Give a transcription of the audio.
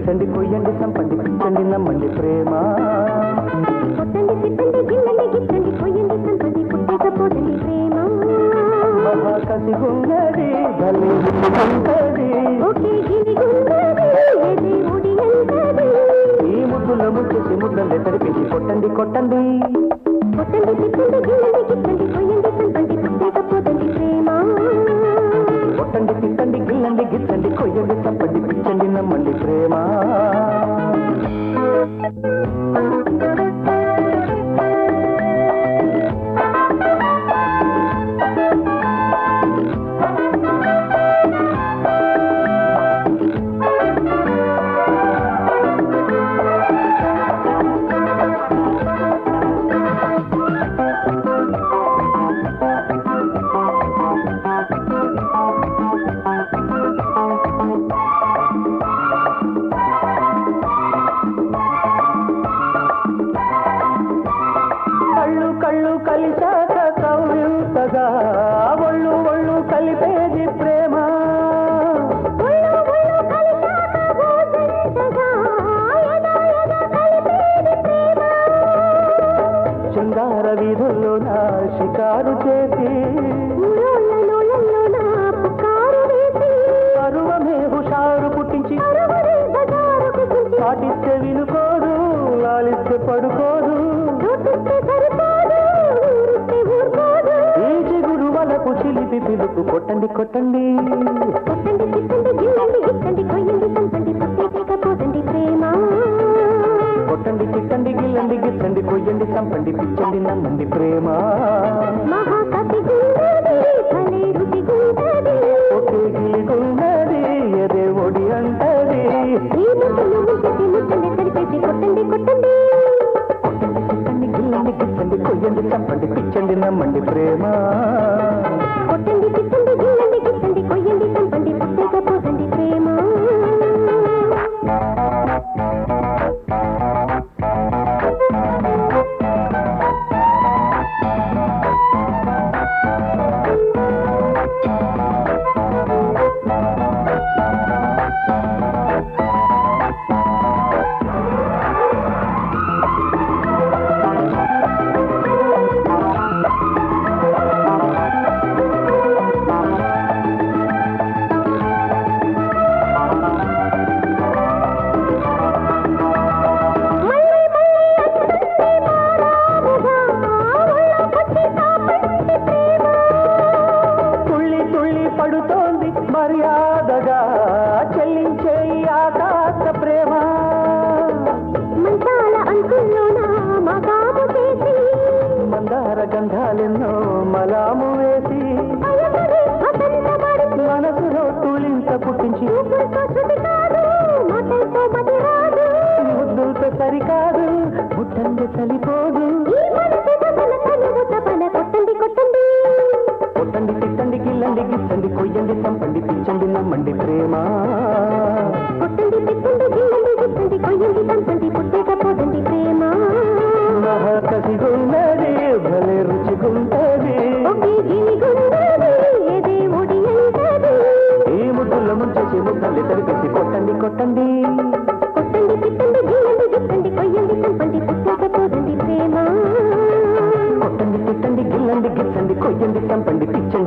గిచ్చండి కొయ్యండి చంపండి పిచ్చండి నమ్మండి ప్రేమ కొట్టండి తిట్టండి గిల్లండి గిచ్చండి కొయ్యండి చంపండి పుట్టకపోదండి ప్రేమ మహాకసిగున్నది భలే ఉంటది ఒకే గిలిగున్నది ఎదే ఒడియంటది ఈ ముద్దుల ముచ్చేసి ముద్దలే తడిపేసి కొట్టండి కొట్టండి కొట్టండి తిట్టండి గిల్లండి గిచ్చండి కొయ్యండి చంపండి పుట్టకపోదండి ప్రేమ కొట్టండి తిట్టండి గిల్లండి గిచ్చండి కొయ్యండి చంపండి పిచ్చండి నమ్మండి ప్రేమ కళ్ళు కలిశాక కవ్వింతగా ఒళ్ళు ఒళ్ళు కలిపేది ప్రేమ శృంగార వీధుల్లో నా షికారు చేసి పరువమే హుషారు పుట్టించి పాటిస్తే వినుకోదు లాలిస్తే పడుకోదు ఈ చిగురు వలకు చిలిపి పిలుపు కొట్టండి కొట్టండి కొట్టండి తిట్టండి గిల్లండి గిచ్చండి కొయ్యండి చంపండి పుట్టకపోదండి ప్రేమ కొట్టండి తిట్టండి గిల్లండి గిచ్చండి కొయ్యండి చంపండి పిచ్చండి నమ్మండి ప్రేమ మహాకసిగున్నది భలే రుచిగున్నది ఒకే గిలిగున్నది ఎదే ఒడి అంటది ఈ ముద్దలు ముద్దటి ముద్దలే సరిపేసి కొట్టండి కొట్టండి కొట్టండి తిట్టండి గిల్లండి గిచ్చండి కొయ్యండి చంపండి పిచ్చండి నమ్మండి ప్రేమ కొట్టండి తిట్టండి గిల్లండి గిచ్చండి కొయ్యండి చంపండి పుట్టకపోదండి ప్రేమ పడుతోంది మర్యాదగా చెల్లించే ఆకాశ ప్రేమ మంచాల అంచుల్లోన మగాము చేసి మందార గంధాలెన్నో మలాము వేసి అయమరి వసంతపడి మనసులో తూలింత పుట్టించి ఊపిరితో శృతి కాదు మాటలతో మతి రాదు ముద్దులతో సరికాదు ముట్టండి చలిపోదు ఈ మనసు వదల తనువు తపన కొట్టండి కొట్టండి కొట్టండి తిట్టండి గిల్లండి గిచ్చండి కొయ్యండి చంపండి పిచ్చండి నమ్మండి ప్రేమ కొట్టండి తిట్టండి గిల్లండి గిచ్చండి కొయ్యండి చంపండి పుట్టకపోదండి ప్రేమ మహాకసిగున్నది భలే రుచిగుంటది ఒకే గిలిగున్నది ఎదే ఒడియంటది ఈ ముద్దుల ముంచేసి ముద్దల్ని తడిపేసి కొట్టండి కొట్టండి కొట్టండి తిట్టండి గిల్లండి గిచ్చండి కొయ్యండి చంపండి పుట్టకపోదండి ప్రేమ కొట్టండి తిట్టండి గిల్లండి గిచ్చండి కొయ్యండి చంపండి పిచ్చండి